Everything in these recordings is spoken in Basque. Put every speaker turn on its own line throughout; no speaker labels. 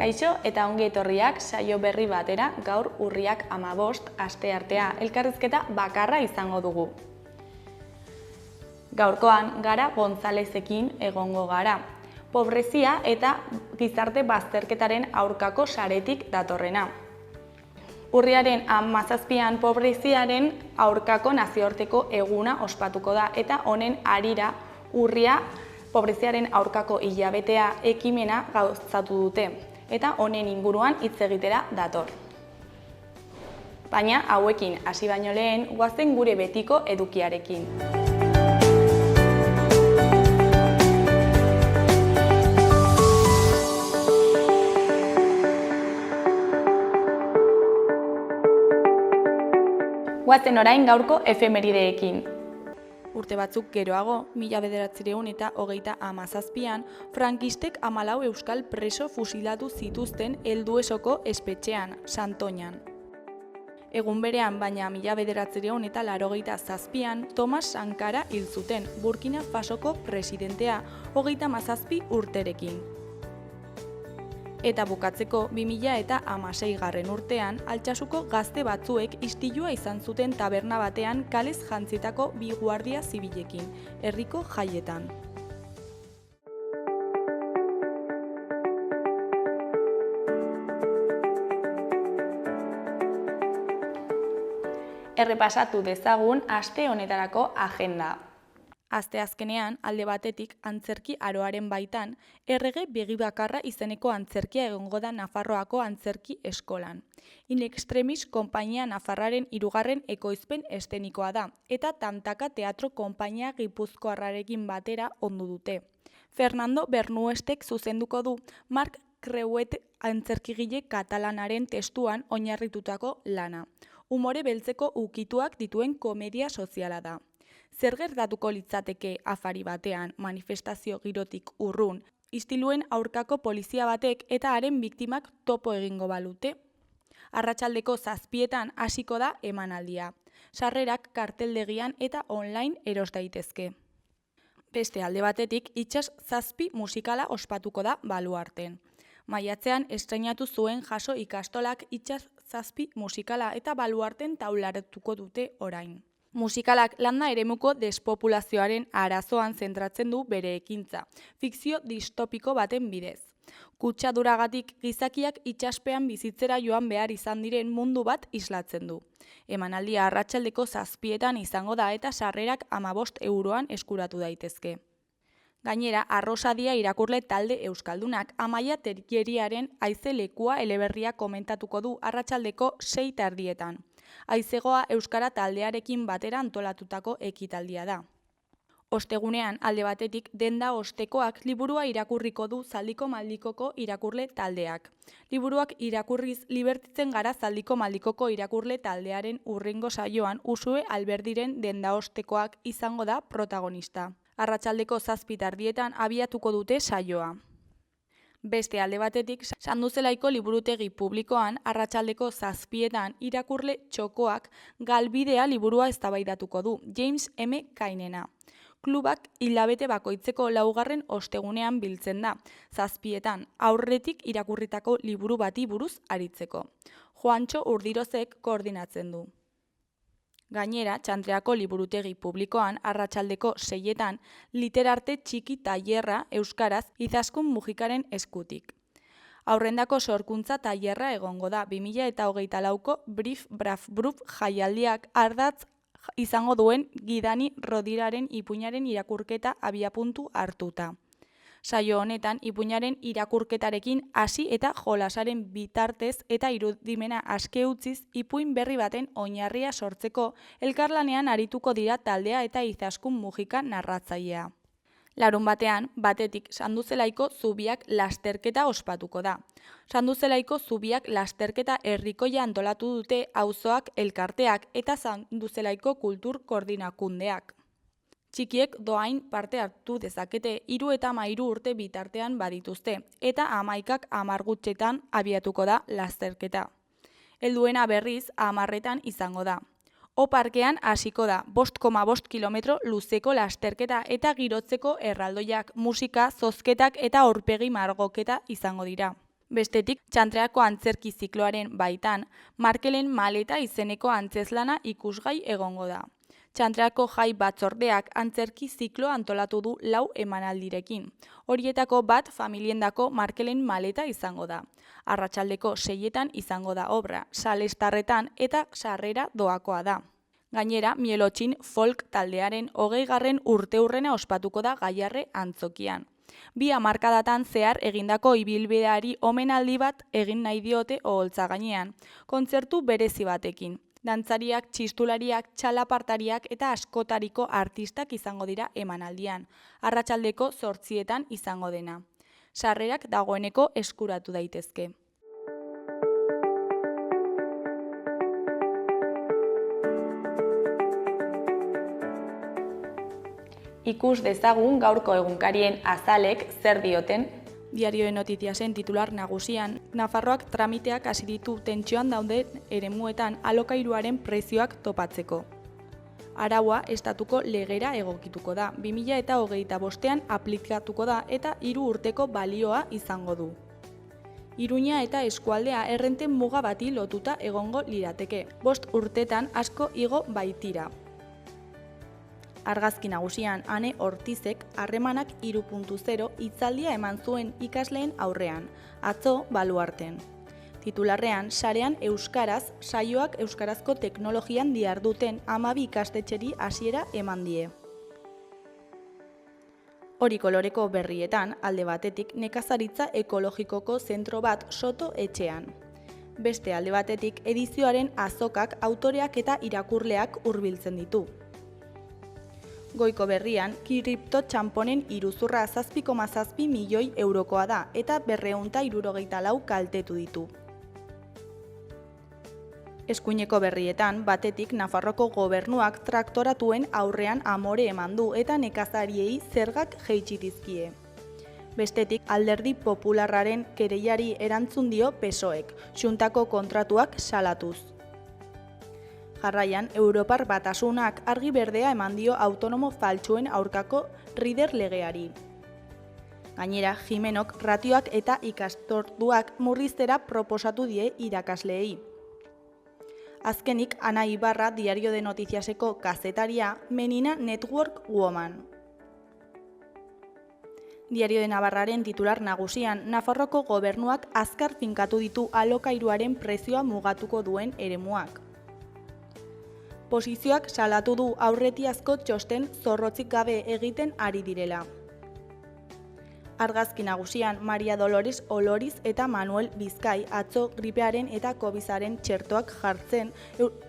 Kaixo eta ongi etorriak saio berri batera gaur urriak 15 asteartea elkarrizketa bakarra izango dugu. Gaurkoan Gara Gonzalezekin egongo gara. Pobrezia eta gizarte bazterketaren aurkako saretik datorrena. Urriaren 17an pobreziaren aurkako nazioarteko eguna ospatuko da eta honen harira urria pobreziaren aurkako hilabetea ekimena gauzatu dute eta honen inguruan hitz egitera dator. Baina hauekin hasi baino lehen goazen gure betiko edukiarekin. Goazen orain gaurko efemerideekin. Urte batzuk geroago, 1937an, frankistek 14 euskal preso fusilatu zituzten Helduesoko espetxean, Santoñan. Egun berean, baina 1987an, Thomas Sankara hil zuten, Burkina Fasoko presidentea, 37 urterekin. Eta bukatzeko 2016 urtean, Altsasuko gazte batzuek istilua izan zuten taberna batean kalez jantzitako 2 guardia zibilekin, herriko jaietan. Errepasatu dezagun aste honetarako agenda. Asteazkenean, alde batetik, antzerki aroaren baitan, errege begibakarra izeneko antzerkia egongo da Nafarroako antzerki eskolan. In extremis konpainia Nafarraren 3. ekoizpen eszenikoa da, eta Tantaka teatro konpainia gipuzkoarrarekin batera ondu dute. Fernando Bernuestek zuzenduko du Marc Creuet antzerkigile katalanaren testuan oinarritutako lana. Umore beltzeko ukituak dituen komedia soziala da. Zer gertatuko litzateke afari batean, manifestazio girotik urrun, istiluen aurkako polizia batek eta haren biktimak topo egingo balute? Arratsaldeko 7etan hasiko da emanaldia. Sarrerak karteldegian eta online eros daitezke. Beste alde batetik, Itsas 7 musikala ospatuko da Baluarten. Maiatzean estreinatu zuen Jaso ikastolak Itsas 7 musikala eta Baluarten taularatuko dute orain. Musikalak landa eremuko despopulazioaren arazoan zentratzen du bere ekintza, fikzio distopiko baten bidez. Kutsaduragatik gizakiak itsaspean bizitzera joan behar izan diren mundu bat islatzen du. Emanaldia arratsaldeko 7etan izango da eta sarrerak 15 euroan eskuratu daitezke. Gainera, Arrosadia irakurle talde euskaldunak Amaia Terrieriaren Haize lekua eleberria komentatuko du arratsaldeko 6:30. Haizegoa euskara taldearekin batera antolatutako ekitaldia da. Ostegunean, alde batetik, Denda Ostekoak liburua irakurriko du Zaldiko Maldikoko irakurle taldeak. Liburuak irakurriz libertitzen gara Zaldiko Maldikoko irakurle taldearen hurrengo saioan Usue Alberdiren Denda Ostekoak izango da protagonista. Arratsaldeko 7:30 abiatuko dute saioa. Beste alde batetik, Sanduzelaiko liburutegi publikoan arratsaldeko 7etan irakurle txokoak Galbidea liburua eztabaidatuko du James M. Kainena. Klubak hilabete bakoitzeko 4. ostegunean biltzen da, 7etan aurretik irakurritako liburu bati buruz aritzeko. Juantxo Urdirozek koordinatzen du. Gainera, Txantreako liburutegi publikoan arratsaldeko 6etan literarte txiki tailerra euskaraz Izaskun Mujikaren eskutik. Aurrendako sorkuntza tailerra egongo da 2024ko Brif Braf Bruf jaialdiak ardatz izango duen Gidani Rodiraren ipuinaren irakurketa abiapuntu hartuta. Saio honetan, ipuinaren irakurketarekin hasi eta jolasaren bitartez eta irudimena aske utziz ipuin berri baten oinarria sortzeko elkarlanean arituko dira taldea eta Izaskun Mujika narratzailea. Larunbatean, batetik Sanduzelaiko Zubiak lasterketa ospatuko da. Sanduzelaiko Zubiak lasterketa herrikoia antolatu dute auzoak elkarteak eta Sanduzelaiko kultur koordinakundeak. Txikiek doain parte hartu dezakete 3 eta 13 urte bitartean badituzte, eta 11ak 10 gutxetan abiatuko da lasterketa. Helduena berriz 10etan izango da. Oparkean hasiko da 5,5 kilometro luzeko lasterketa eta girotzeko erraldoiak, musika, zozketak eta aurpegi margoketa izango dira. Bestetik, Txantreako antzerki zikloaren baitan, Markelen maleta izeneko antzezlana ikusgai egongo da. Txantreako jai batzordeak antzerki zikloa antolatu du 4 emanaldirekin. Horietako bat familiendako Markelen maleta izango da. Arratsaldeko 6etan izango da obra, Salestarretan eta sarrera doakoa da. Gainera, Mielotxin folk taldearen 20. urteurrena ospatuko da Gaiarre antzokian. 2 hamarkadatan zehar egindako ibilbideari omenaldi bat egin nahi diote oholtza gainean, kontzertu berezi batekin. Dantzariak, txistulariak, txalapartariak eta askotariko artistak izango dira emanaldian. Arratsaldeko 8etan izango dena. Sarrerak dagoeneko eskuratu daitezke. Ikus dezagun gaurko egunkarien azalek zer dioten. Diario de Notiziasen titular nagusian, Nafarroak tramiteak hasi ditu tentsioan dauden eremuetan alokairuaren prezioak topatzeko. Araua estatuko legera egokituko da, 2025ean aplikatuko da eta 3 urteko balioa izango du. Iruña eta eskualdea errenten muga bati lotuta egongo lirateke, 5 urtetan asko igo baitira. Argazki nagusian, Ane Ortizek harremanak 3.0 hitzaldia eman zuen ikasleen aurrean, atzo Baluarten. Titularrean, sarean euskaraz, saioak euskarazko teknologian diharduten 12 ikastetxeri hasiera eman die. Hori koloreko berrietan, alde batetik nekazaritza ekologikoko zentro bat Soto etxean. Beste alde batetik edizioaren azokak autoreak eta irakurleak hurbiltzen ditu. Goiko berrian, kripto txamponen iruzurra 7,7 milioi eurokoa da eta 274 kaltetu ditu. Eskuineko berrietan, batetik Nafarroko gobernuak traktoratuen aurrean amore eman du eta nekazariei zergak jaitsi dizkie. Bestetik, Alderdi Popularraren kereiari erantzun dio PSOEk, Xuntako kontratuak salatuz. Jarraian, Europar Batasunak argi berdea eman dio autonomo faltsuen aurkako Rider legeari. Gainera, Jimenok ratioak eta ikastorduak murriztera proposatu die irakasleei. Azkenik, Ana Ibarra Diario de Notiziaseko kazetaria Menina Network Woman. Diario de Navarraren titular nagusian, Nafarroko gobernuak azkar finkatu ditu alokairuaren prezioa mugatuko duen eremuak. Posizioak salatu du aurretiazko txosten zorrotzik gabe egiten ari direla. Argazki nagusian, Maria Dolores Oloriz eta Manuel Bizkai atzo gripearen eta COVIDaren txertoak jartzen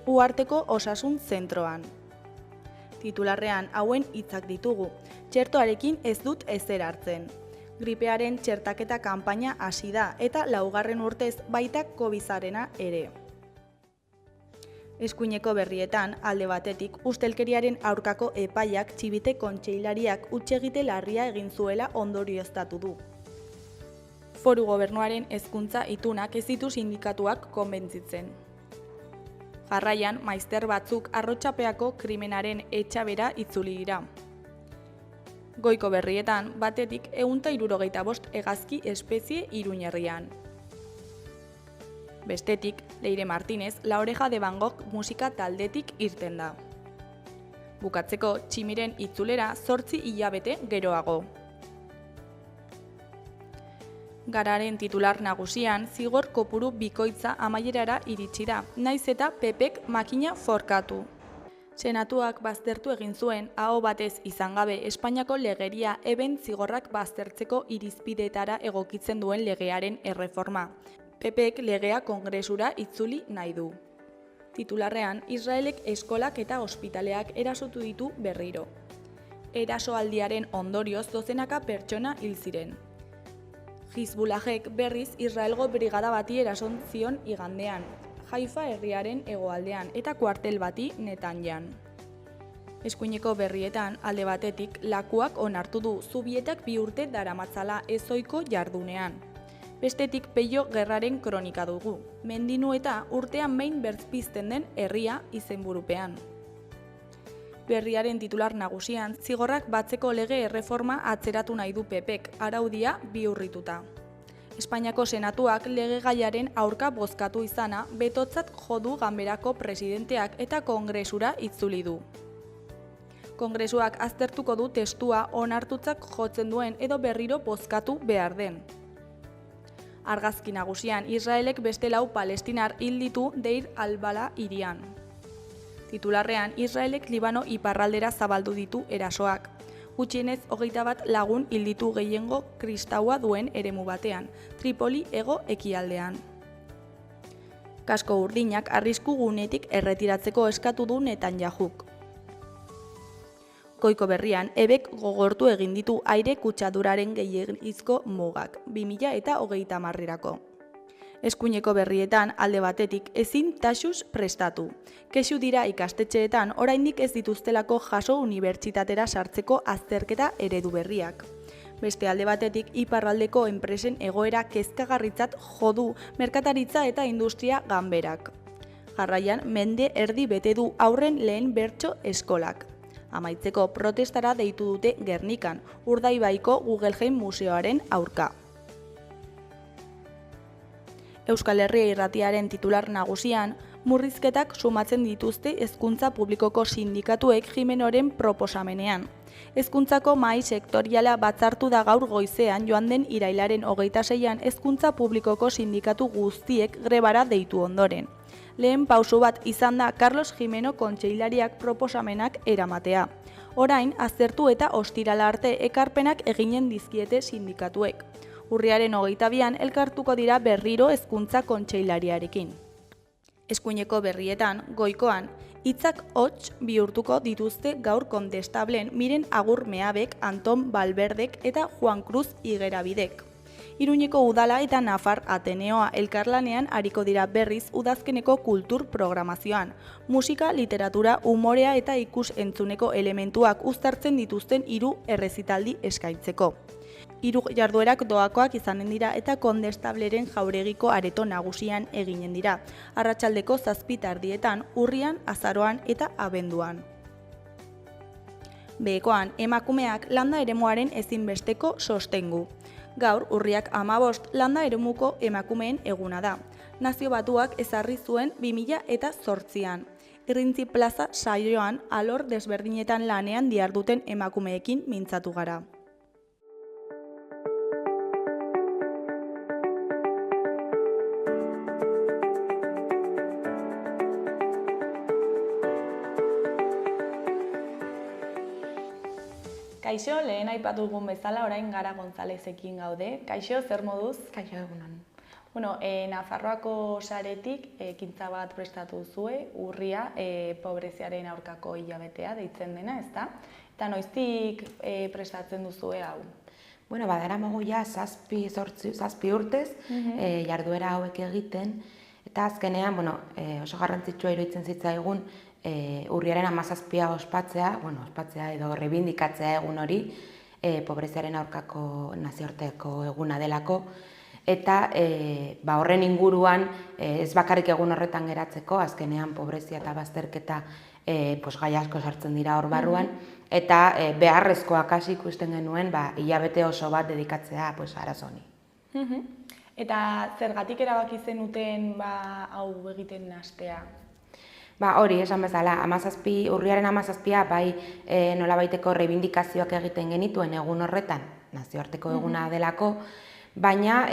Uharteko osasun zentroan. Titularrean hauen hitzak ditugu, txertoarekin ez dut ezer hartzen. Gripearen txertaketa kanpaina hasi da eta 4. urtez baita COVIDarena ere. Eskuineko berrietan, alde batetik, ustelkeriaren aurkako epaiak Txibite kontseilariak hutsegite larria egin zuela ondorioztatu du. Foru gobernuaren hezkuntza itunak ez ditu sindikatuak konbentzitzen. Jarraian, maizter batzuk Arrotxapeako krimenaren etxabera itzuli dira. Goiko berrietan, batetik 175 hegazki espezie Iruñerrian. Bestetik, Leire Martínez, La Oreja de Van Gogh musika taldetik irten da. Bukatzeko, Tximiren itzulera 8 hilabete geroago. Gararen titular nagusian, zigor kopuru bikoitza amaierara iritsi da, naiz eta PPk makina forkatu. Senatuak baztertu egin zuen, aho batez izan gabe Espainiako legeria eben zigorrak baztertzeko irizpideetara egokitzen duen legearen erreforma. PPek legea kongresura itzuli nahi du. Titularrean, Israelek eskolak eta ospitaleak erasotu ditu berriro. Erasoaldiaren ondorioz dozenaka pertsona hil ziren. Hizbulahek berriz Israelgo brigada bati erason zion igandean, Haifa herriaren hegoaldean eta kuartel bati Netanjan. Eskuineko berrietan, alde batetik, lakuak onartu du Zubietak 2 urte daramatzala ezoiko jardunean. Bestetik Peio gerraren kronika dugu, mendinu eta urtean behin bertzpizten den herria izenburupean. Berriaren titular nagusian, zigorrak batzeko lege erreforma atzeratu nahi du PPek, araudia bihurrituta. Espainiako Senatuak legegaiaren aurka bozkatu izana betotzat jo du Ganberako presidenteak eta Kongresura itzuli du. Kongresuak aztertuko du testua onartutzat jotzen duen edo berriro bozkatu behar den. Argazki nagusian, Israelek beste 4 palestinar hil ditu Deir al-Bala hirian. Titularrean, Israelek Libano iparraldera zabaldu ditu erasoak. Gutxienez 21 lagun hil ditu gehiengo kristaua duen eremu batean, Tripoli hego ekialdean. Kasko urdinak arrisku gunetik erretiratzeko eskatu du Netanyahuk. Goiko berrian, ebek gogortu egin ditu aire kutsaduraren gehiegizko mugak, 2030erako. Eskuineko berrietan alde batetik ezin taxuz prestatu. Kexu dira ikastetxeetan oraindik ez dituztelako jaso unibertsitatera sartzeko azterketa eredu berriak. Beste alde batetik iparraldeko enpresen egoera kezkagarritzat jo du merkataritza eta industria Ganberak. Jarraian mende erdi bete du haurren lehen bertso eskolak. Amaitzeko protestara deitu dute Gernikan, Urdaibaiko Guggenheim Museoaren aurka. Euskal Herria Irratiaren titular nagusian, murrizketak sumatzen dituzte hezkuntza publikoko sindikatuek Jimenoren proposamenean. Hezkuntzako mahai sektoriala batzartu da gaur goizean joan den irailaren 26an hezkuntza publikoko sindikatu guztiek grebara deitu ondoren. Lehen pauso bat izan da Carlos Jimeno kontseilariak proposamenak eramatea. Orain, aztertu eta ostirala arte ekarpenak eginen dizkiete sindikatuek. Urriaren 22an elkartuko dira berriro hezkuntza kontseilariarekin. Eskuineko berrietan, goikoan, hitzak hots bihurtuko dituzte gaur kondestablen Miren Agur Meabek, Anton Balberdek eta Juan Cruz Igerabidek. Iruñeko udala eta Nafar Ateneoa elkarlanean ariko dira berriz udazkeneko kultur programazioan. Musika, literatura, umorea eta ikus entzuneko elementuak uztartzen dituzten 3 errezitaldi eskaintzeko. 3 jarduerak doakoak izanen dira eta kondestableren jauregiko areto nagusian eginen dira, arratsaldeko 7:00 urrian, azaroan eta abenduan. Behekoan, emakumeak landa eremuaren ezinbesteko sostengu. Gaur, urriak 15 landa eremuko emakumeen eguna da. Nazio Batuak ezarri zuen 2008an. Irrintzi plaza saioan alor desberdinetan lanean diharduten emakumeekin mintzatu gara. Kaixo, lehen aipatu dugun bezala, orain Gara Gonzalezekin gaude. Kaixo, zer moduz?
Kaixo, egunon.
Nafarroako saretik ekintza bat prestatu zue, urria pobreziaren aurkako hilabetea deitzen dena, ezta? Eta noiztik prestatzen duzue hau?
Daramagu ja 7 urtez jarduera hauek egiten, eta azkenean oso garrantzitsua iruditzen zitzaigun urriaren 17 ospatzea edo rebindikatzea egun hori, pobreziaren aurkako nazioarteko eguna delako, eta horren inguruan ez bakarrik egun horretan geratzeko, azkenean pobrezia eta bazterketa gai asko sartzen dira hor barruan, eta beharrezkoak hasi ikusten genuen hilabete oso bat dedikatzea arazo honi.
Eta zergatik erabaki zenuten hau egiten hastea?
Hori, esan bezala, urriaren 17a bai nolabaiteko reibindikazioak egiten genituen egun horretan, nazioarteko eguna delako, baina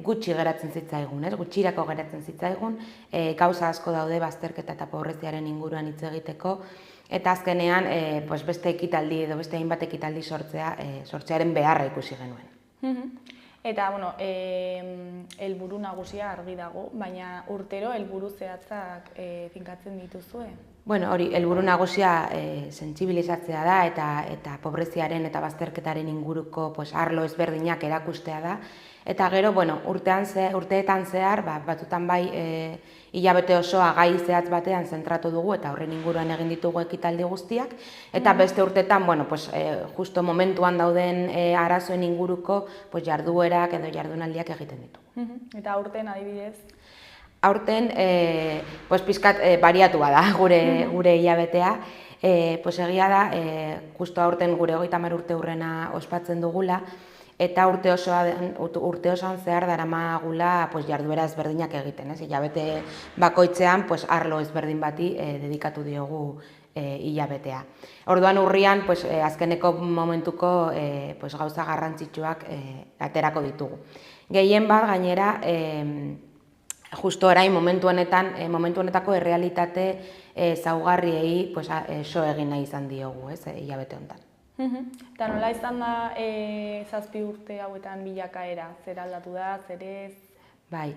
gutxi geratzen zitzaigun, gutxirako geratzen zitzaigun, gauza asko daude bazterketa eta pobreziaren inguruan hitz egiteko, eta azkenean beste ekitaldi edo beste hainbat ekitaldi sortzearen beharra ikusi genuen.
Eta, helburu nagusia argi dago, baina urtero helburu zehatzak finkatzen dituzue?
Hori, helburu nagusia sentsibilizatzea da eta pobreziaren eta bazterketaren inguruko arlo ezberdinak erakustea da. Eta gero, urteetan zehar, batzutan bai hilabete osoa gai zehatz batean zentratu dugu eta horren inguruan egin ditugu ekitaldi guztiak. Eta beste urteetan, justo momentuan dauden arazoen inguruko jarduerak edo jardunaldiak egiten ditugu.
Eta aurten adibidez?
Aurten, pizkat bariatua da gure hilabetea. Egia da, justo aurten gure 30 urte hurrena ospatzen dugula, eta urte osoan zehar daramagula jarduera ezberdinak egiten, ez? Hilabete bakoitzean arlo ezberdin bati dedikatu diogu hilabetea. Orduan urrian azkeneko momentuko gauza garrantzitsuak aterako ditugu. Gehien bat gainera, justo orain momentu honetako errealitate zaugarriei so egin nahi izan diogu, hilabete honetan.
Eta nola izan da 7 urte hauetan bilakaera? Zer aldatu da, zer ez?
Bai,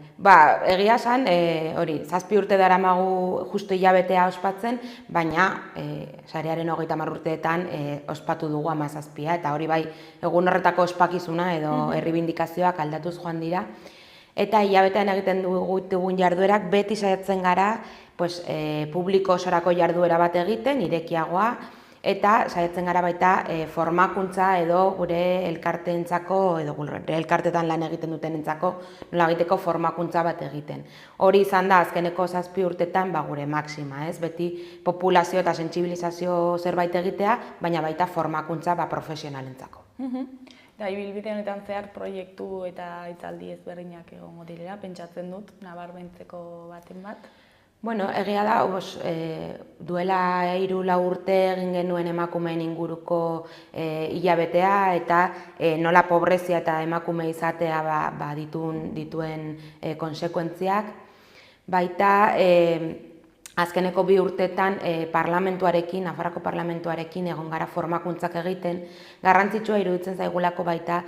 egia esan, 7 urte daramagu justu hilabetea ospatzen, baina sarearen 30 urteetan ospatu dugu 17, eta hori bai, egun horretako ospakizuna edo erribindikazioak aldatuz joan dira. Eta hilabetean egiten dugun jarduerak beti saiatzen gara publiko osorako jarduera bat egiten, irekiagoa, eta saiatzen gara baita formakuntza edo gure elkarteentzako edo gure elkartetan lan egiten dutenentzako nola egiteko formakuntza bat egiten. Hori izan da azkeneko 7 urtetan gure maxima, ez? Beti populazio eta sentsibilizazio zerbait egitea, baina baita formakuntza profesionalentzako.
Da, ibilbide honetan zehar proiektu eta hitzaldi ezberdinak egongo direla, pentsatzen dut, nabarmentzeko baten bat.
Bueno, egia da, duela 3-4 urte egin genuen emakumeen inguruko hilabetea eta nola pobrezia eta emakume izatea dituen konsekuentziak. Baita, azkeneko 2 urtetan parlamentuarekin, Nafarroako parlamentuarekin egon gara formakuntzak egiten, garrantzitsua iruditzen zaigulako baita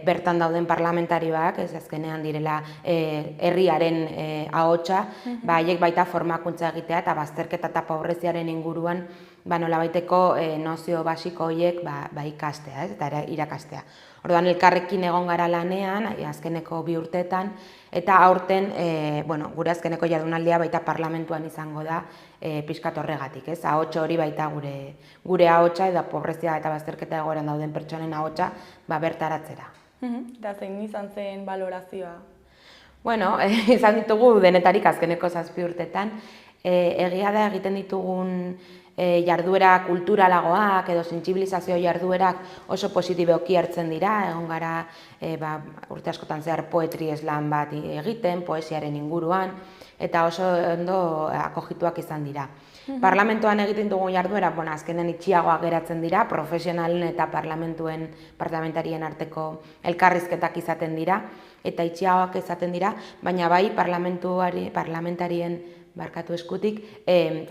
bertan dauden parlamentarioak, ez azkenean direla herriaren ahotsa, haiek baita formakuntza egitea eta bazterketa eta pobreziaren inguruan nolabaiteko nozio basiko horiek ikastea eta irakastea. Orduan elkarrekin egon gara lanean, azkeneko 2 urteetan, eta aurten gure azkeneko jardunaldia baita parlamentuan izango da pixkat horregatik, ez? Ahotsa hori baita gure ahotsa eta pobrezia eta bazterketa egoeran dauden pertsonen ahotsa bertaratzera.
Eta zein izan zen balorazioa?
Bueno, izan ditugu denetarik azkeneko 7 urteetan. Egia da egiten ditugun jarduera kulturalagoak edo sentsibilizazio jarduerak oso positiboki hartzen dira, egon gara urte askotan zehar poetry slam bat egiten, poesiaren inguruan, eta oso ondo akogituak izan dira. Parlamentuan egiten dugun jarduera, azkenen itxiagoak geratzen dira, profesionalen eta parlamentarien arteko elkarrizketak izaten dira, eta itxiagoak izaten dira, baina bai parlamentarien eskutik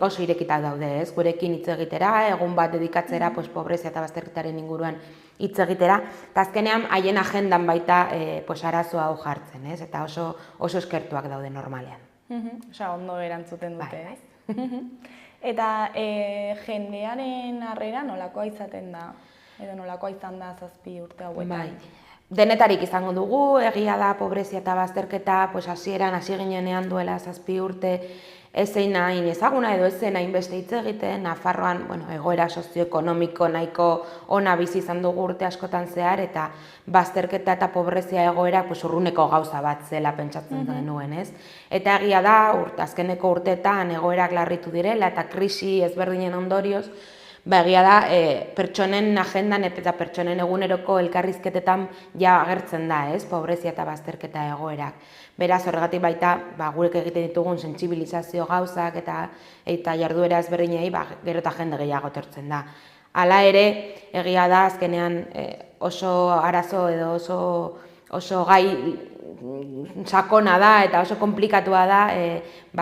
oso irekita daude, ez? Gurekin hitz egitera, egun bat dedikatzera pobrezia eta bazterketaren inguruan hitz egitera, eta azkenean haien agendan baita arazoa hau jartzen, ez? Eta oso eskertuak daude normalean.
Osa, ondo erantzuten dute, ez? Eta jendearen harrera nolakoa izaten da, edo nolakoa izan da 7 urte hauetan?
Denetarik izango dugu, egia da pobrezia eta bazterketa hasieran hasi ginenean duela 7 urte ezein hain ezaguna edo ezen hainbeste hitz egiten, Nafarroan egoera sozioekonomiko nahiko ona bizi izan dugu urte askotan zehar eta bazterketa eta pobrezia egoera urruneko gauza bat zela pentsatzen genuen, ez? Eta egia da, azkeneko urteetan egoerak larritu direla eta krisi ezberdinen ondorioz, egia da, pertsonen agendan eta pertsonen eguneroko elkarrizketetan agertzen da, ez? Pobrezia eta bazterketa egoerak. Beraz, horregatik baita, gurek egiten ditugun sentsibilizazio gauzak eta jarduera ezberdinei, gero eta jende gehiago etortzen da. Hala ere, egia da, azkenean oso arazo edo oso gai sakona da eta oso konplikatua da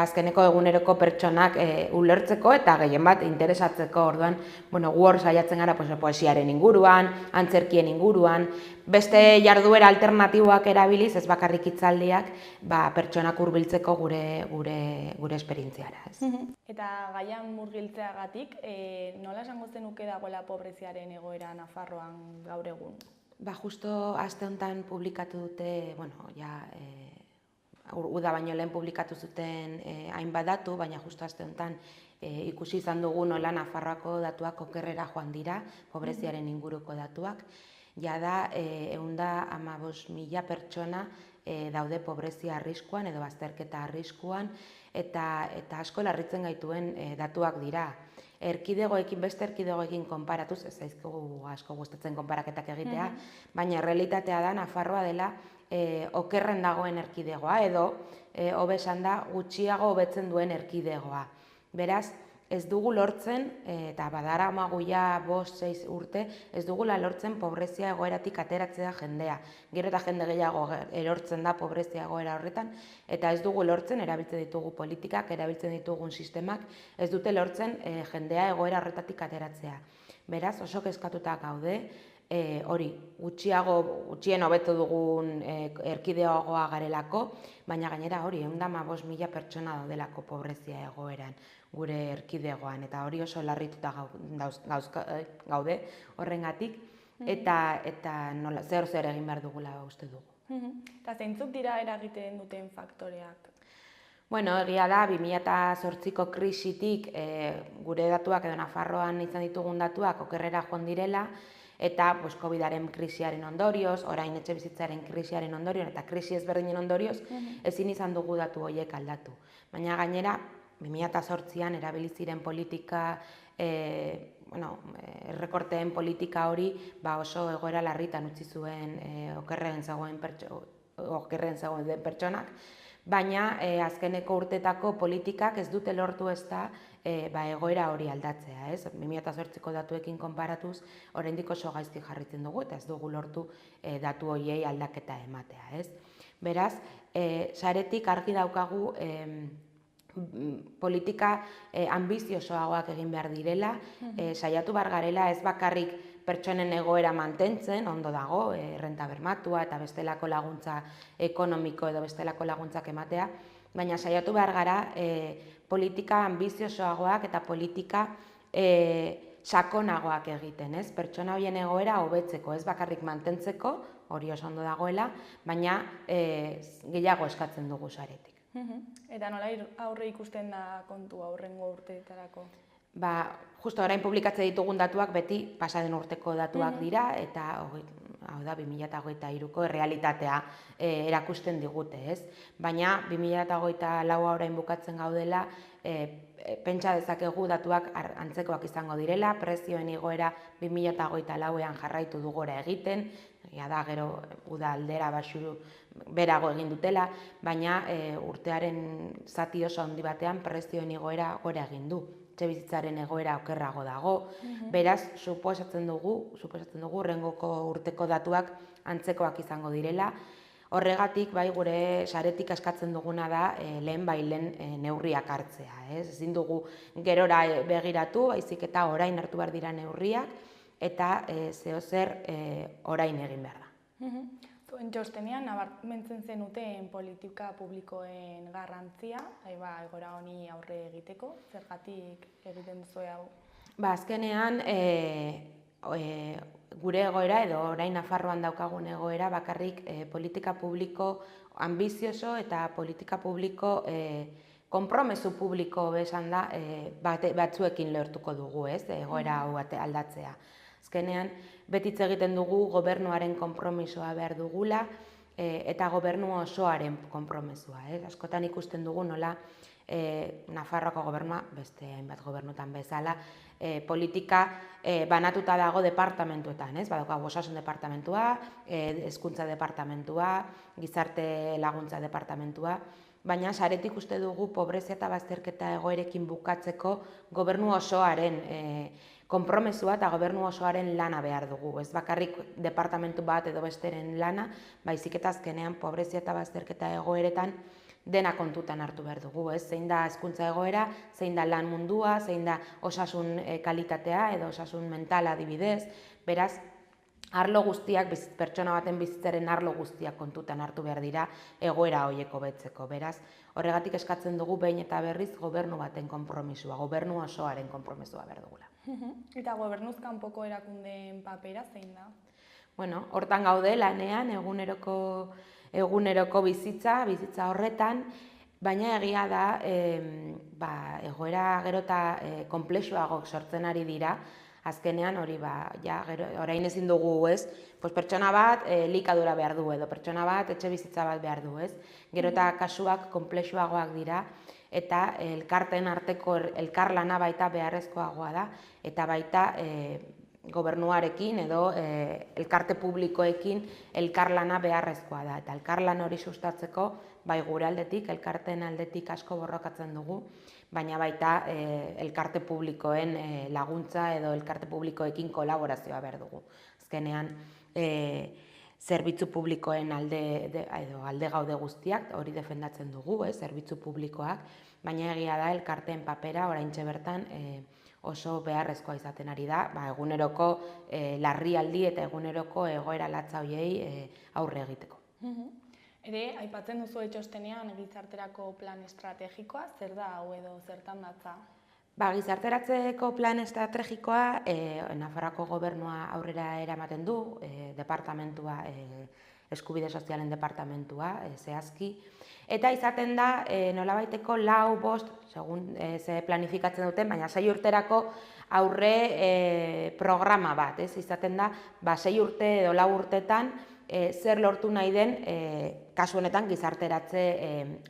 azkeneko eguneroko pertsonak ulertzeko eta gehien bat interesatzeko. Orduan, gu hor saiatzen gara poesiaren inguruan, antzerkien inguruan, beste jarduera alternatiboak erabiliz, ez bakarrik hitzaldiak, pertsonak hurbiltzeko gure esperientziara.
Eta gaian murgiltzeagatik, nola esango zenuke dagoela pobreziaren egoera Nafarroan gaur egun?
Justo aste honetan publikatu dute, uda baino lehen publikatu zuten hainbat datu, baina justo aste honetan ikusi izan dugu nola Nafarroako datuak okerrera joan dira, pobreziaren inguruko datuak. Jada 115.000 pertsona daude pobrezia arriskuan edo bazterketa arriskuan, eta asko larritzen gaituen datuak dira. Beste erkidegoekin konparatuz, ez zaizkigu asko gustatzen konparaketak egitea, baina realitatea da Nafarroa dela okerren dagoen erkidegoa, edo hobe esan da gutxiago hobetzen duen erkidegoa. Beraz, ez dugu lortzen, eta badaramagu ja 5-6 urte, ez dugula lortzen pobrezia egoeratik ateratzea jendea. Gero eta jende gehiago erortzen da pobrezia egoera horretan, eta ez dugu lortzen, erabiltzen ditugu politikak, erabiltzen ditugun sistemak, ez dute lortzen jendea egoera horretatik ateratzea. Beraz, oso kezkatuta gaude, hori gutxien hobetu dugun erkidegoa garelako, baina gainera hori 115.000 pertsona daudelako pobrezia egoeran gure erkidegoan, eta hori oso larrituta gaude horrengatik, eta zer egin behar dugula uste dugu.
Eta zeintzuk dira eragiten duten faktoreak?
Bueno, egia da, 2008ko krisitik gure datuak edo Nafarroan izan ditugun datuak okerrera joan direla, eta COVID-aren krisiaren ondorioz, orain etxebizitzaren krisiaren ondorioz, eta krisi ezberdinen ondorioz, ezin izan dugu datu horiek aldatu. Baina gainera, 2008an erabili ziren politika, errekorteen politika hori oso egoera larritan utzi zuen okerren zegoen pertsonak, baina azkeneko urtetako politikak ez dute lortu ezta egoera hori aldatzea. 2008ko datuekin konparatuz, oraindik oso gaizki jarritzen dugu, eta ez dugu lortu datu horiei aldaketa ematea. Beraz, saretik argi daukagu politika ambiziosoagoak egin behar direla, saiatu behar garela ez bakarrik pertsonen egoera mantentzen, ondo dago, errenta bermatua eta bestelako laguntza ekonomiko edo bestelako laguntzak ematea, baina saiatu behar gara politika ambiziosoagoak eta politika sakonagoak egiten, pertsona horien egoera hobetzeko, ez bakarrik mantentzeko, hori oso ondo dagoela, baina gehiago eskatzen dugu saretik.
Eta nola aurre ikusten da kontua aurrengo urteetarako?
Justo orain publikatze ditugun datuak beti pasaden urteko datuak dira, eta hau da 2023ko errealitatea erakusten digute, ez? Baina 2024 orain bukatzen gaudela, pentsa dezakegu datuak antzekoak izango direla, prezioen igoera 2024ean jarraitu du gora egiten, da gero uda aldera basuru berago egin dutela, baina urtearen zati oso handi batean prezioen igoera gora egin du. Etxebizitzaren egoera okerrago dago, beraz, suposatzen dugu hurrengoko urteko datuak antzekoak izango direla. Horregatik, gure saretik askatzen duguna da lehen neurriak hartzea. Ezin dugu gerora begiratu, baizik eta orain hartu behar dira neurriak, eta zeozer orain egin behar da.
Zuen txostenean, nabarmentzen zenuten politika publikoen garrantzia, egoera honi aurre egiteko, zergatik egiten duzu hau?
Azkenean, gure egoera edo orain Nafarroan daukagun egoera bakarrik politika publiko ambizioso eta politika publiko konpromezu publiko besan da batzuekin lortuko dugu, egoera hau aldatzea. Azkenean, beti hitz egiten dugu gobernuaren konpromisoa behar dugula eta gobernu osoaren konpromezua. Askotan ikusten dugu nola Nafarroako gobernua, beste hainbat gobernutan bezala, politika banatuta dago departamentuetan. Badaukagu osasun departamentua, hezkuntza departamentua, gizarte laguntza departamentua, baina saretik uste dugu pobrezia eta bazterketa egoerekin bukatzeko gobernu osoaren konpromezua eta gobernu osoaren lana behar dugu. Ez bakarrik departamentu bat edo besteren lana, baizik eta azkenean pobrezia eta bazterketa egoeretan dena kontutan hartu behar dugu. Zein da hezkuntza egoera, zein da lan mundua, zein da osasun kalitatea edo osasun mentala adibidez. Beraz, arlo guztiak, pertsona baten bizitzaren arlo guztiak kontutan hartu behar dira egoera horiek hobetzeko. Beraz, horregatik eskatzen dugu behin eta berriz gobernu baten konpromisua, gobernu osoaren konpromisua behar dugula.
Eta gobernuz kanpoko erakundeen papera zein da?
Hortan gaude lanean eguneroko bizitza horretan, baina egia da egoera gero eta konplexuago sortzen ari dira, Azkenean hori orain ezin dugu, ez? Pertsona bat elikadura behar du edo pertsona bat etxe bizitza bat behar du, ez? Gero eta kasuak konplexuagoak dira eta elkarteen arteko elkarlana baita beharrezkoagoa da eta baita gobernuarekin edo elkarte publikoekin elkarlana beharrezkoa da. Eta elkarlan hori sustatzeko bai gure aldetik, elkarteen aldetik asko borrokatzen dugu, baina baita elkarte publikoen laguntza edo elkarte publikoekin kolaborazioa behar dugu. Azkenean, zerbitzu publikoen alde gaude guztiak, hori defendatzen dugu, zerbitzu publikoak, baina egia da elkarteen papera oraintxe bertan oso beharrezkoa izaten ari da, eguneroko larrialdi eta eguneroko egoera latza horiei aurre egiteko.
Ere, aipatzen duzu txostenean gizarterako plan estrategikoa, zer da hau edo zertan datza?
Gizarteratzeko plan estrategikoa Nafarroako gobernua aurrera eramaten du, departamentua, eskubide sozialen departamentua, zehazki, eta izaten da nolabaiteko 4-5, segun ze planifikatzen duten, baina 6 urterako aurre programa bat, izaten da 6 urte edo 4 urtetan zer lortu nahi den kasu honetan gizarteratze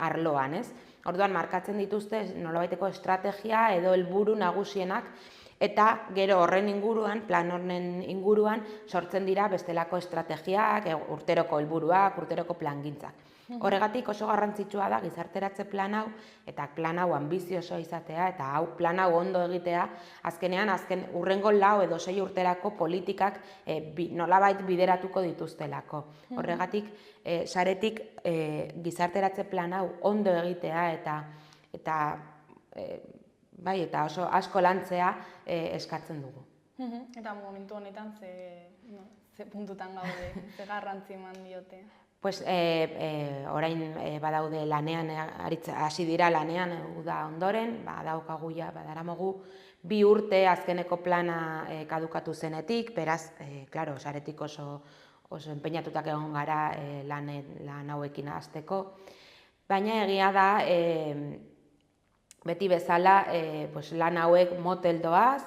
arloan, ez? Orduan markatzen dituzte nolabaiteko estrategia edo helburu nagusienak eta gero horren inguruan, plan honen inguruan sortzen dira bestelako estrategiak, urteroko helburuak, urteroko plangintzak. Horregatik oso garrantzitsua da gizarteratze plan hau eta plan hau anbizioso izatea eta plan hau ondo egitea, azkenean hurrengo 4 edo 6 urterako politikak nolabait bideratuko dituztelako. Horregatik saretik gizarteratze plan hau ondo egitea eta oso asko lantzea eskatzen dugu.
Eta momentu honetan ze puntutan gaude, ze garrantzi eman diote?
Orain badaude lanean, hasi dira lanean uda ondoren, badaramogu 2 urte azkeneko plana kadukatu zenetik, beraz, saretik oso enpeinatutak egon gara lan hauekin hasteko, baina egia da, beti bezala lan hauek motel doaz,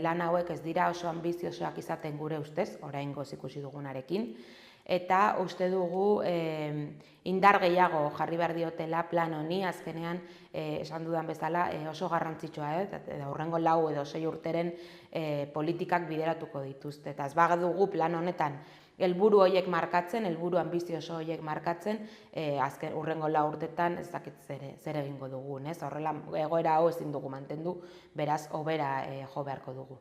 lan hauek ez dira oso ambiziosoak izaten gure ustez, oraingoz ikusi dugunarekin, eta uste dugu indar gehiago jarri behar diotela plan honi, azkenean esan dudan bezala oso garrantzitsua, eta hurrengo 4 edo 6 urteren politikak bideratuko dituzte. Eta ez badugu plan honetan helburu horiek markatzen, helburu ambizioso horiek markatzen, azken hurrengo 4 urtetan ez dakit zer egingo dugun, horrela egoera hau ezin dugu mantendu, beraz hobera jo beharko dugu.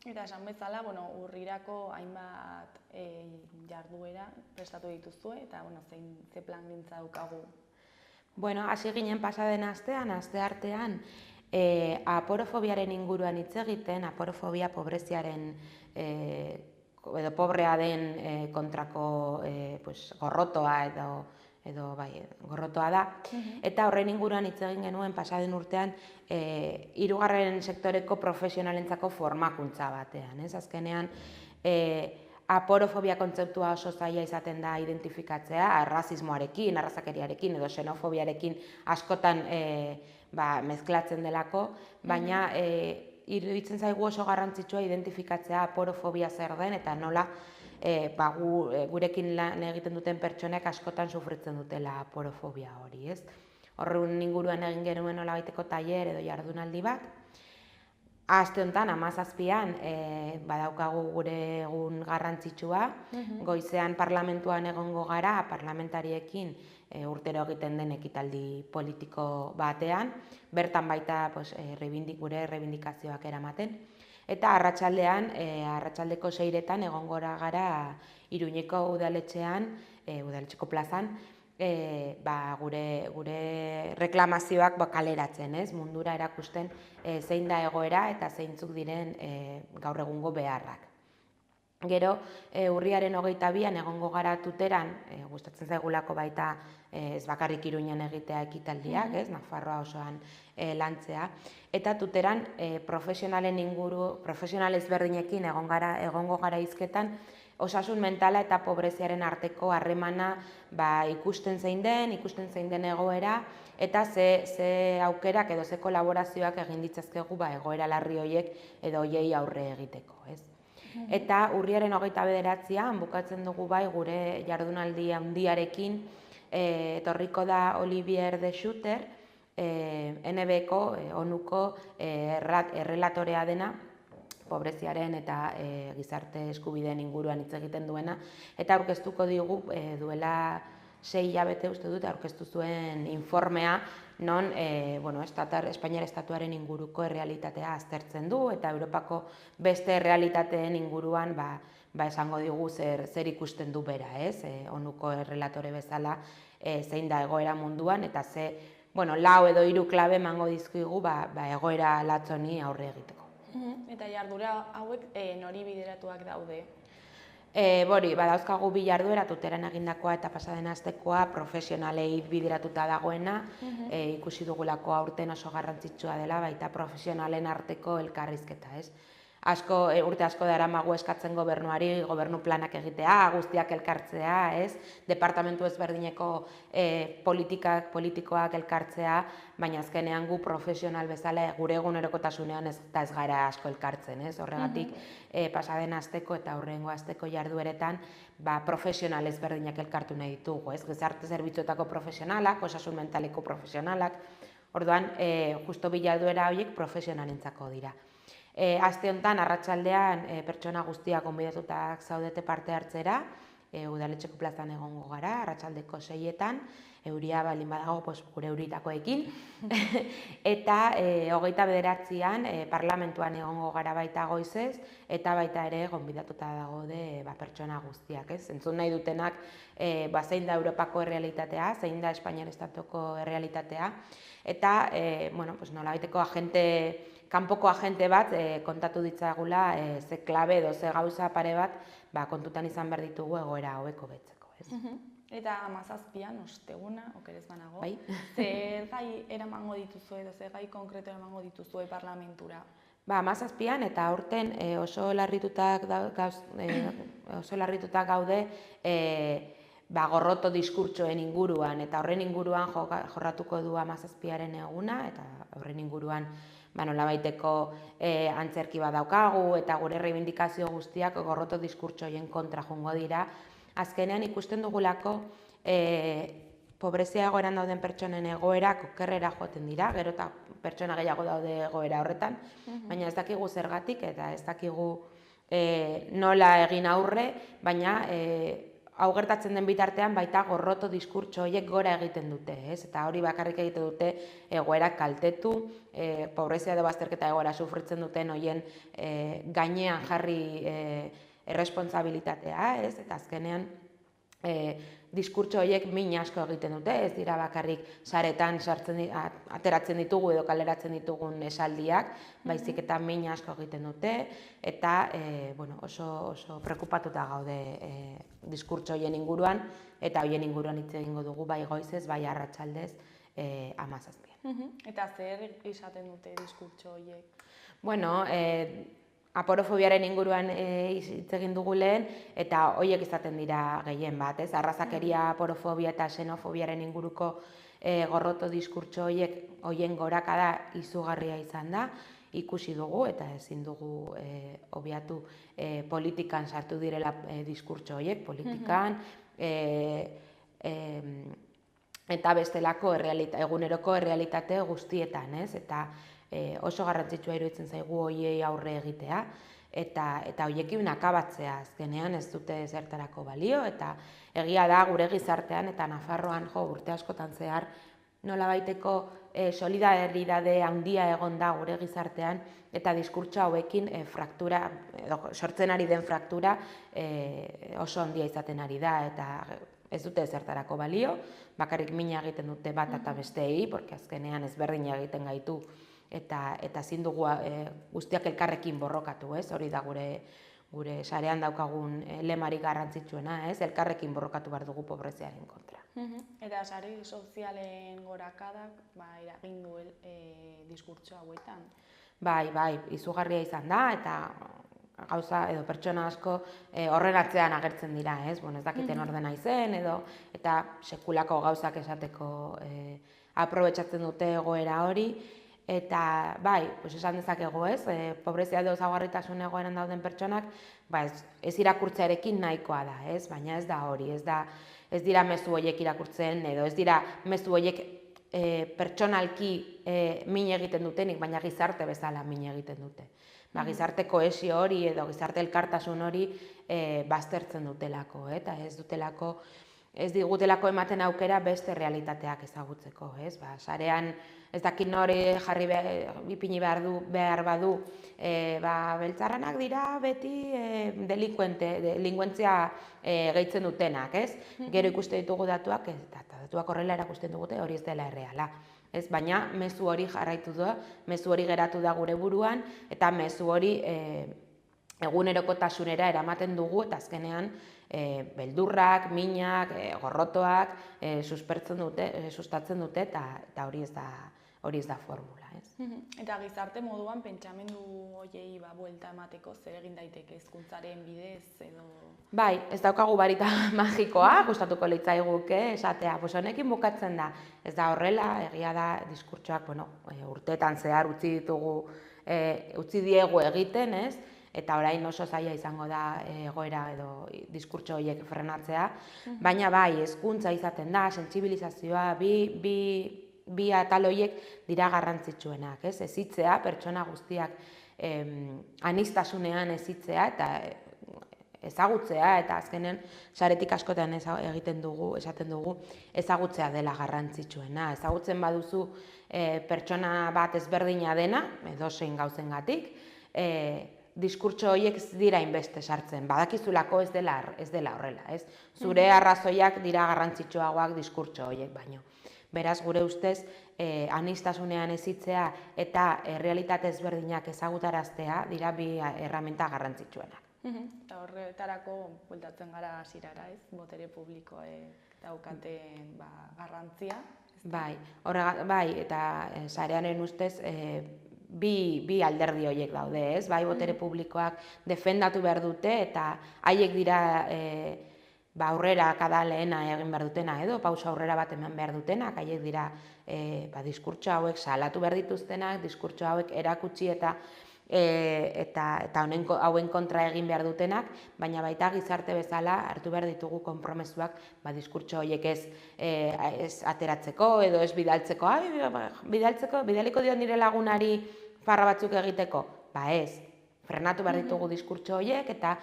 Eta esan bezala, urrirako hainbat jarduera prestatu dituzue eta ze plangintza daukagu?
Hasi ginen pasaden astean, asteartean, aporofobiaren inguruan hitz egiten, aporofobia pobreziaren edo pobrea den kontrako gorrotoa edo gorrotoa da. Eta horren inguruan hitz egin genuen pasaden urtean 3. sektoreko profesionalentzako formakuntza batean. Azkenean, aporofobia kontzeptua oso zaila izaten da identifikatzea, arrazismoarekin, arrazakeriarekin edo xenofobiarekin askotan mezklatzen delako, baina iruditzen zaigu oso garrantzitsua identifikatzea aporofobia zer den eta nola gurekin lan egiten duten pertsonek askotan sufritzen dutela aporofobia hori, ez? Horren inguruan egin genuen nolabaiteko tailer edo jardunaldi bat. Aste honetan, 17an, badaukagu gure egun garrantzitsua, goizean parlamentuan egongo gara, parlamentariekin urtero egiten den ekitaldi politiko batean, bertan baita gure reibindikazioak eramaten. Eta arratsaldeko 6etan egongora gara Iruñeko udaletxean, udaletxeko plazan, gure reklamazioak kaleratzen, mundura erakusten zein da egoera eta zeintzuk diren gaur egungo beharrak. Gero, urriaren 22an egongo gara Tuteran, gustatzen zaigulako baita ez bakarrik Iruñan egitea ekitaldiak, Nafarroa osoan lantzea, eta Tuteran profesional ezberdinekin egongo gara hizketan, osasun mentala eta pobreziaren arteko harremana ikusten zein den egoera, eta ze aukerak edo ze kolaborazioak egin ditzazkegu egoera larri horiek edo hoiei aurre egiteko, ez? Eta urriaren 29an bukatzen dugu gure jardunaldi handiarekin, etorriko da Olivier de Schutter, NBko, ONUko errelatorea dena, pobreziaren eta gizarte eskubideen inguruan hitz egiten duena, eta aurkeztuko digu duela 6 hilabete uste dut aurkeztu zuen informea, non Espainiar estatuaren inguruko errealitatea aztertzen du, eta Europako beste errealitateen inguruan esango digu zer ikusten du bera, ez? ONUko errelatore bezala zein da egoera munduan, eta lau edo 3 klabe emango dizkigu egoera latz honi aurre egiteko.
Eta jardura hauek nori bideratuak daude?
Badauzkagu 2 jarduera, Tuteran egindakoa eta pasaden astekoa profesionalei bideratuta dagoena, ikusi dugulako aurten oso garrantzitsua dela, baita profesionalen arteko elkarrizketa, ez? Urte asko daramagu eskatzen gobernuari, gobernu planak egitea, guztiak elkartzea, ez? Departamentu ezberdineko politikoak elkartzea, baina azkenean gu profesional bezala gure egunerokotasunean ez gara asko elkartzen, ez? Horregatik pasaden asteko eta hurrengo asteko jardueretan profesional ezberdinak elkartu nahi ditugu, ez? Gizarte zerbitzuetako profesionalak, osasun mentaleko profesionalak, orduan justo 2 jarduera horiek profesionalentzako dira. Aste honetan, arratsaldean pertsona guztiak gonbidatutak zaudete parte hartzera, udaletxeko plazan egongo gara, arratsaldeko 6etan, euria baldin badago gure euritakoekin, eta 29an parlamentuan egongo gara baita goizez, eta baita ere gonbidatuta daude pertsona guztiak, ez? Entzun nahi dutenak zein da Europako errealitatea, zein da Espainiar estatuko errealitatea, eta nolabaiteko kanpoko agente bat kontatu ditzagula ze klabe edo ze gauza pare bat kontutan izan behar ditugu egoera hauek hobetzeko, ez?
Eta 17an, osteguna, okerez banago,
Bai.
zer gai eramango dituzue edo zer gai konkreto eramango dituzue parlamentura?
17an eta aurten oso larritutak gaude gorroto diskurtsoen inguruan, eta horren inguruan jorratuko du 17aren eguna, eta horren inguruan nolabaiteko antzerki bat daukagu, eta gure reibindikazio guztiak gorroto diskurtso horien kontra joango dira. Azkenean ikusten dugulako pobrezia egoeran dauden pertsonen egoerak okerrera joaten dira, gero eta pertsona gehiago daude egoera horretan, baina ez dakigu zergatik eta ez dakigu nola egin aurre, baina hau gertatzen den bitartean baita gorroto diskurtso horiek gora egiten dute, ez? Eta hori bakarrik egiten dute egoerak kaltetu, pobrezia edo bazterketa egoera sufritzen duten horien gainean jarri erresponsabilitatea, ez? Eta azkenean diskurtso horiek min asko egiten dute, ez dira bakarrik saretan ateratzen ditugu edo kaleratzen ditugun esaldiak, baizik eta min asko egiten dute, eta oso preokupatuta gaude diskurtso horien inguruan, eta horien inguruan hitz egingo dugu bai goizez, bai arratsaldez 17an.
Eta zer izaten dute diskurtso horiek?
Aporofobiaren inguruan hitz egin dugu lehen, eta horiek izaten dira gehien bat, ez? Arrazakeria, aporofobia eta xenofobiaren inguruko gorroto diskurtso horien gorakada izugarria izan da, ikusi dugu, eta ezin dugu obviatu politikan sartu direla diskurtso horiek, politikan, eta bestelako eguneroko errealitate guztietan, ez? Eta oso garrantzitsua iruditzen zaigu horiei aurre egitea, eta horiekin akabatzea azkenean ez dute zertarako balio, eta egia da gure gizartean eta Nafarroan urte askotan zehar nolabaiteko solidaridade handia egon da gure gizartean, eta diskurtso hauekin sortzen ari den fraktura oso handia izaten ari da, eta ez dute zertarako balio, bakarrik mina egiten dute bat eta besteei, porque azkenean ezberdina egiten gaitu, eta ezin dugu guztiak elkarrekin borrokatu, ez? Hori da gure sarean daukagun lemarik garrantzitsuena, ez? Elkarrekin borrokatu behar dugu pobreziaren kontra.
Eta sare sozialen gorakadak eragin du diskurtso hauetan?
Bai, izugarria izan da, eta gauza edo pertsona asko horren atzean agertzen dira, ez? Bueno, ez dakiten ordena izen edo eta sekulako gauzak esateko aprobetxatzen dute egoera hori. Eta bai, esan dezakegu, ez? Pobrezia edo ezaugarritasun egoeran dauden pertsonak, ez irakurtzearekin nahikoa da, ez? Baina ez da hori, ez dira mezu horiek irakurtzen edo ez dira mezu horiek pertsonalki min egiten dutenik, baina gizarte bezala min egiten dute. Gizarte kohesio hori edo gizarte elkartasun hori baztertzen dutelako, eta ez digutelako ematen aukera beste realitateak ezagutzeko, ez? Sarean ez dakit nori jarri ipini behar badu, beltzaranak dira beti delinkuentzia gehitzen dutenak, ez? Gero ikuste ditugu datuak, eta datuak horrela erakusten dugute hori ez dela erreala. Baina mezu hori jarraitu da, mezu hori geratu da gure buruan, eta mezu hori egunerokotasunera eramaten dugu, eta azkenean beldurrak, minak, gorrotoak sustatzen dute, eta hori ez da formula.
Eta gizarte moduan pentsamendu horiei buelta emateko zer egin daiteke hezkuntzaren bidez edo...
Bai, ez daukagu varita magikoa, gustatuko litzaiguke esatea, honekin bukatzen da. Ez da horrela, egia da diskurtsoak, urteetan zehar utzi diegu egiten, ez? Eta orain oso zaila izango da egoera edo diskurtso horiek frenatzea, baina bai, hezkuntza izaten da, sentsibilizazioa, bi atal horiek dira garrantzitsuenak, ez? Hezitzea, pertsona guztiak aniztasunean hezitzea eta ezagutzea, eta azkenen saretik askotan esaten dugu ezagutzea dela garrantzitsuena. Ezagutzen baduzu pertsona bat ezberdina dena, edozein gauzengatik, diskurtso horiek ez dira inbeste sartzen, badakizulako ez dela horrela, ez? Zure arrazoiak dira garrantzitsuagoak diskurtso horiek baino. Beraz, gure ustez, aniztasunean hezitzea eta realitate ezberdinak ezagutaraztea dira bi erraminta garrantzitsuenak.
Eta horretarako bueltatzen gara hasierara, ez? Botere publikoek daukaten garrantzia.
Bai, eta sarearen ustez bi alderdi horiek daude, ez? Bai, botere publikoak defendatu behar dute eta haiek dira aurrera kada lehena egin behar dutena edo pausa aurrera bat eman behar dutenak, haiek dira diskurtso hauek salatu behar dituztenak, diskurtso hauek erakutsi eta hauen kontra egin behar dutenak, baina baita gizarte bezala hartu behar ditugu konpromezuak diskurtso horiek ez ateratzeko edo ez bidaltzeko, bidaliko dio nire lagunari farra batzuk egiteko, ez. Frenatu behar ditugu diskurtso horiek eta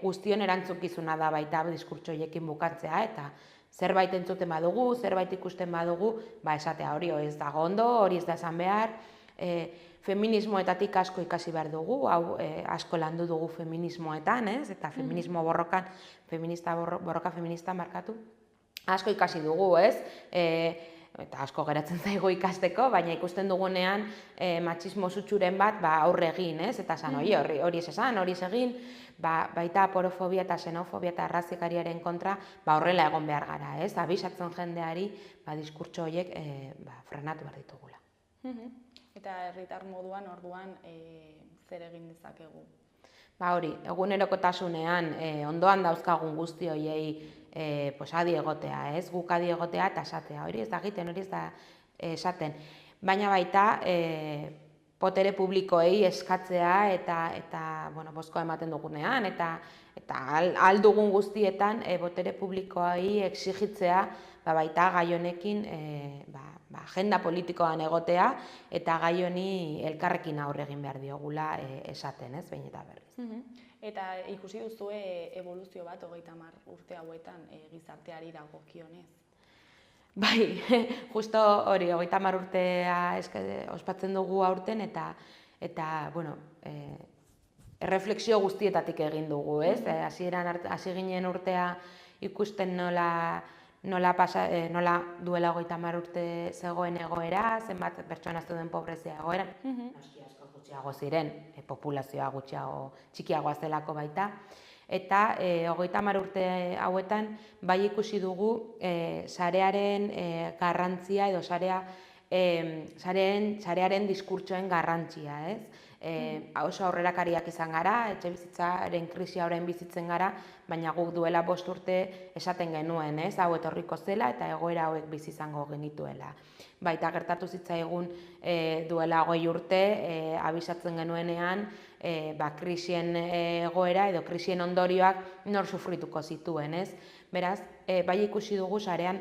guztion erantzukizuna da baita diskurtso horiekin bukatzea eta zerbait entzuten badugu, zerbait ikusten badugu, esatea hori ez dago ondo, hori ez da esan behar, feminismoetatik asko ikasi behar dugu, asko landu dugu feminismoetan, eta feminismo borroka feminista markatu, asko ikasi dugu, eta asko geratzen zaigu ikasteko, baina ikusten dugunean matxismo sutsuren bat aurre egin, eta esan hori ez esan, hori ez egin, baita aporofobia eta xenofobia eta arrazikariaren kontra horrela egon behar gara, abisatzen jendeari diskurtso horiek frenatu behar ditugula.
Eta herritar moduan orduan zer egin dezakegu?
Hori, egunerokotasunean ondoan dauzkagun guzti horiei adi egotea, guk adi egotea eta esatea, hori ez da egiten, hori ez da esaten. Baina baita, botere publikoei eskatzea eta bozkoa ematen dugunean, eta aldugun guztietan botere publikoei exigitzea baita gai honekin agenda politikoan egotea eta gai honi elkarrekin aurre egin behar diogula esaten, behin eta berriz.
Eta ikusi duzue eboluzio bat 30 urte hauetan gizarteari dagokionez?
Bai, justo hori 30 urtea ospatzen dugu aurten eta erreflexio guztietatik egin dugu, hasi ginen urtea ikusten nola duela 30 urte zegoen egoera, zenbat pertsona zeuden pobrezia egoera, noski asko gutxiago ziren, populazioa gutxiago txikiagoa zelako baita, eta 30 urte hauetan bai ikusi dugu sarearen garrantzia edo sarea sarearen diskurtsoen garrantzia, ez? Oso aurrerakariak izan gara, etxebizitzaren krisia orain bizitzen gara, baina guk duela 5 urte esaten genuen, ez? Hau etorriko zela eta egoera hauek bizi izango genituela. Baita gertatu zitzaigun duela 20 urte, abisatzen genuenean, krisien egoera edo krisien ondorioak nor sufrituko zituen, ez? Beraz, bai ikusi dugu sarean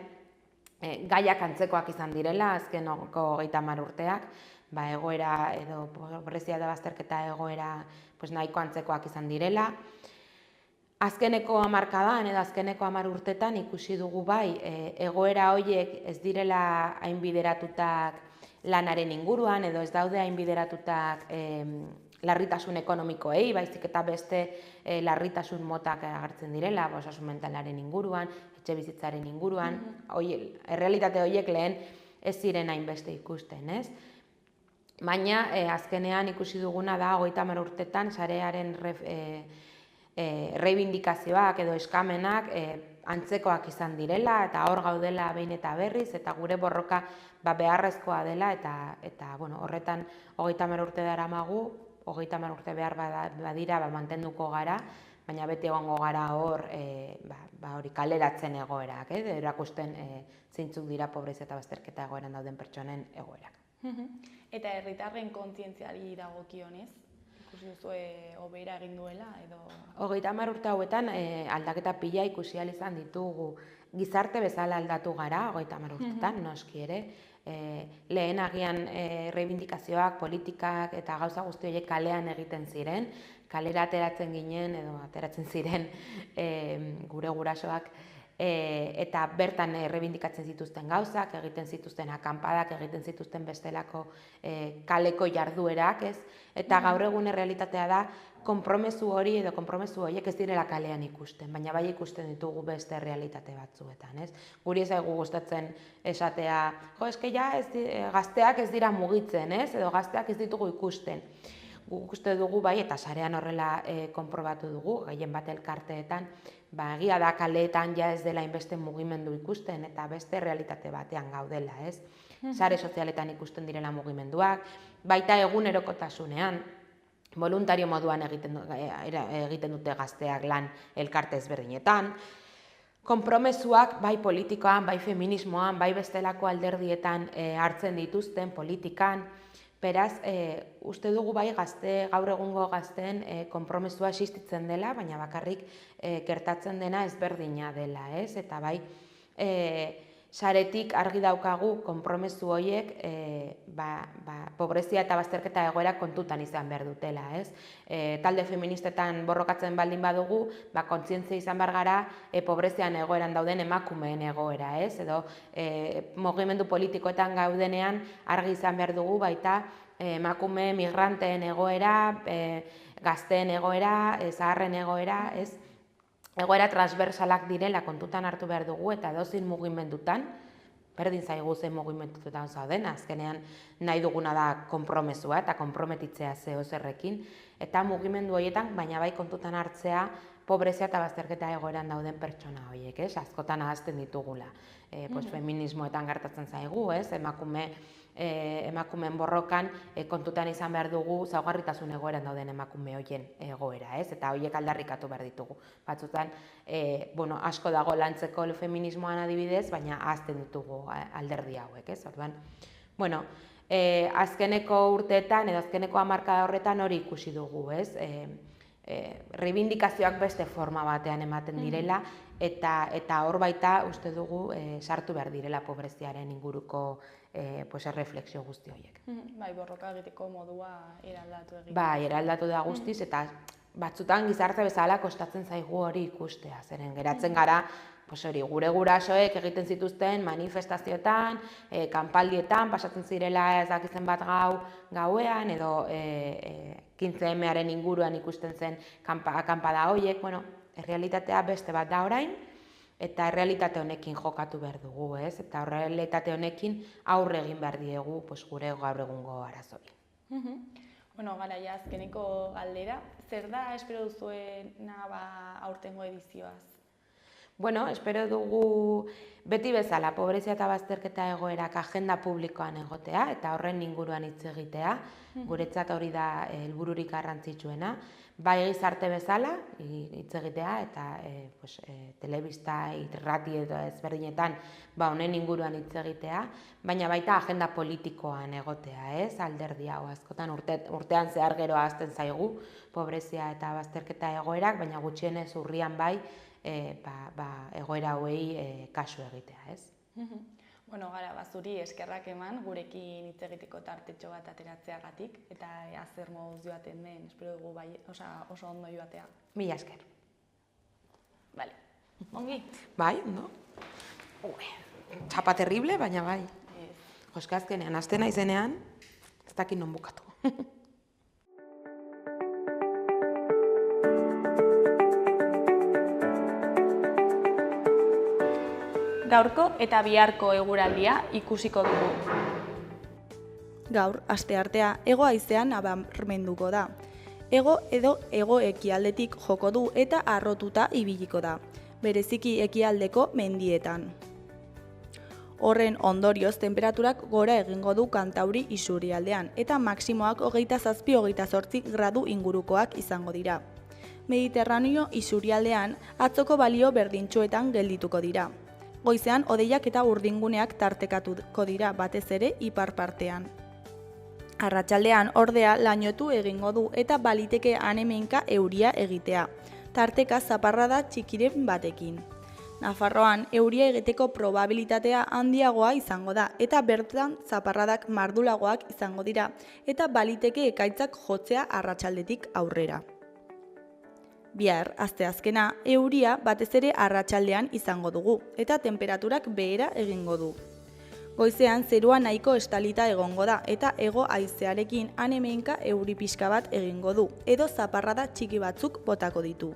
gaiak antzekoak izan direla, azkenoko 30 urteak, egoera edo pobrezia eta bazterketa egoera nahiko antzekoak izan direla. Azkeneko hamarkadan edo azkeneko 10 urtetan ikusi dugu bai, egoera horiek ez direla hain bideratutak lanaren inguruan edo ez daude hain bideratutak larritasun ekonomikoei, baizik eta beste larritasun motak agertzen direla, osasun mentalaren inguruan, etxebizitzaren inguruan, errealitate horiek lehen ez ziren hainbeste ikusten, ez? Baina azkenean ikusi duguna da 30 urtetan sarearen reibindikazioak edo eskamenak antzekoak izan direla eta hor gaudela behin eta berriz eta gure borroka beharrezkoa dela eta horretan 30 urte daramagu, 30 urte behar badira mantenduko gara, baina beti egongo gara hor hori kaleratzen egoerak, erakusten zeintzuk dira pobrezia eta bazterketa egoeran dauden pertsonen egoerak.
Eta herritarren kontzientziari dagokionez, ikusi duzu hobera egin duela edo...
30 urte hauetan aldaketa pila ikusi ahal izan ditugu. Gizarte bezala aldatu gara 30 urtetan, noski ere. Lehen agian reibindikazioak, politikak eta gauza guzti horiek kalean egiten ziren. Kalera ateratzen ginen edo ateratzen ziren gure gurasoak eta bertan errebindikatzen zituzten gauzak, egiten zituzten akanpadak, egiten zituzten bestelako kaleko jarduerak, ez? Eta gaur egun errealitatea da konpromezu hori edo konpromezu horiek ez direla kalean ikusten, baina bai ikusten ditugu beste realitate batzuetan, ez? Guri ez zaigu gustatzen esatea, eske ja gazteak ez dira mugitzen, ez? Edo gazteak ez ditugu ikusten. Guk uste dugu bai, eta sarean horrela konprobatu dugu, gehien bat elkarteetan, egia da kaleetan ja ez dela inbeste mugimendu ikusten eta beste realitate batean gaudela, ez? Sare sozialetan ikusten direla mugimenduak, baita egunerokotasunean, voluntario moduan egiten dute gazteak lan elkarte ezberdinetan, konpromezuak bai politikoan, bai feminismoan, bai bestelako alderdietan hartzen dituzten politikan. Beraz, uste dugu bai gaur egungo gazteen konpromesua existitzen dela, baina bakarrik gertatzen dena ezberdina dela, ez? Eta bai, saretik argi daukagu konpromesu horiek pobrezia eta bazterketa egoera kontutan izan behar dutela, ez? Talde feministetan borrokatzen baldin badugu, kontzientzia izan behar gara pobrezian egoeran dauden emakumeen egoera, ez? Edo mugimendu politikoetan gaudenean argi izan behar dugu baita emakume migranteen egoera, gazteen egoera, zaharren egoera, ez? Egoera transversalak direla kontutan hartu behar dugu eta edozein mugimendutan, berdin zaigu zein mugimendutan zauden, azkenean nahi duguna da konpromesua eta konprometitzea zerrekin, eta mugimendu horietan, baina bai kontutan hartzea pobrezia eta bazterketa egoeran dauden pertsona horiek, ez? Askotan ahazten ditugula. Feminismoetan gertatzen zaigu, ez? Emakumeen borrokan kontutan izan behar dugu zaugarritasun egoeran dauden emakume horien egoera, ez? Eta horiek aldarrikatu behar ditugu. Batzutan, asko dago lantzeko feminismoan adibidez, baina ahazten ditugu alderdi hauek, ez? Orduan, azkeneko urteetan edo azkeneko hamarkada horretan hori ikusi dugu, ez? Reibindikazioak beste forma batean ematen direla eta hor baita uste dugu sartu behar direla pobreziaren inguruko erreflexio guzti horiek.
Bai, borroka egiteko modua eraldatu egiten.
Bai, eraldatu da guztiz eta batzutan gizarte bezala kostatzen zaigu hori ikustea, zeren geratzen gara gure gurasoek egiten zituzten manifestazioetan, kanpaldietan, pasatzen zirela ez dakizen bat gauean, edo 15Maren inguruan ikusten zen akanpada horiek, errealitatea beste bat da orain, eta errealitate honekin jokatu behar dugu, ez? Eta errealitate honekin aurre egin behar diegu gure gaur egungo arazoi.
Garaia azkeneko galdera, zer da espero duzuena aurtengo edizioaz?
Bueno, espero dugu beti bezala pobrezia eta bazterketa egoerak agenda publikoan egotea eta horren inguruan hitz egitea. Guretzat hori da helbururik garrantzitsuena. Bai gizarte bezala hitz egitea eta telebista, irrati edo ezberdinetan honen inguruan hitz egitea, baina baita agenda politikoan egotea, ez? Alderdi hau askotan urtean zehar gero ahazten zaigu pobrezia eta bazterketa egoerak, baina gutxienez urrian bai egoera hauei kasu egitea, ez?
Bueno, gara, zuri eskerrak eman gurekin hitz egiteko tartetxo bat ateratzeagatik eta zer moduz joaten den, espero dugu oso ondo joatea.
Mila esker.
Vale. Ongi?
Bai, ondo. Txapa terrible, baina bai. Joske azkenean, hasten naizenean, ez dakit non bukatu.
Gaurko eta biharko eguraldia ikusiko dugu. Gaur, asteartea, hego haizean nabarmenduko da. Hego edo hego ekialdetik joko du eta harrotuta ibiliko da, bereziki ekialdeko mendietan. Horren ondorioz, tenperaturak gora egingo du Kantauri isurialdean eta maximoak 27-28 gradu ingurukoak izango dira. Mediterraneo isurialdean atzoko balio berdintsuetan geldituko dira. Goizean hodeiak eta urdinguneak tartekatuko dira batez ere ipar partean. Arratsaldean ordea lainotu egingo du eta baliteke han-hemenka euria egitea, tarteka zaparrada txikiren batekin. Nafarroan euria egiteko probabilitatea handiagoa izango da eta bertan zaparradak mardulagoak izango dira eta baliteke ekaitzak jotzea arratsaldetik aurrera. Bihar, asteazkena, euria batez ere arratsaldean izango dugu eta tenperaturak behera egingo du. Goizean zerua nahiko estalita egongo da eta hego haizearekin han-hemenka euri pixka bat egingo du edo zaparrada txiki batzuk botako ditu.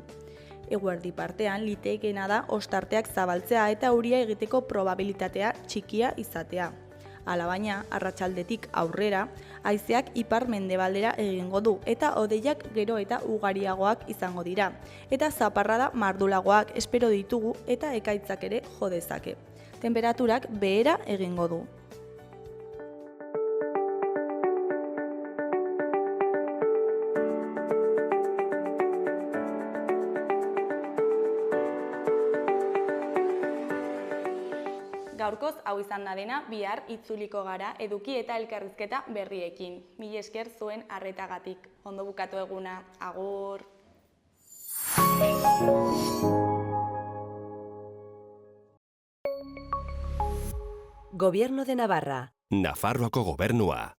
Eguerdi partean litekeena da ostarteak zabaltzea eta euria egiteko probabilitatea txikia izatea. Alabaina, arratsaldetik aurrera, haizeak ipar-mendebaldera egingo du eta hodeiak gero eta ugariagoak izango dira. Eta zaparrada mardulagoak espero ditugu eta ekaitzak ere jo dezake. Tenperaturak behera egingo du. Gaurkoz hau izan da dena, bihar itzuliko gara eduki eta elkarrizketa berriekin. Mila esker zuen arretagatik. Ondo bukatu eguna. Agur!
Gobierno de Navarra.
Nafarroako gobernua.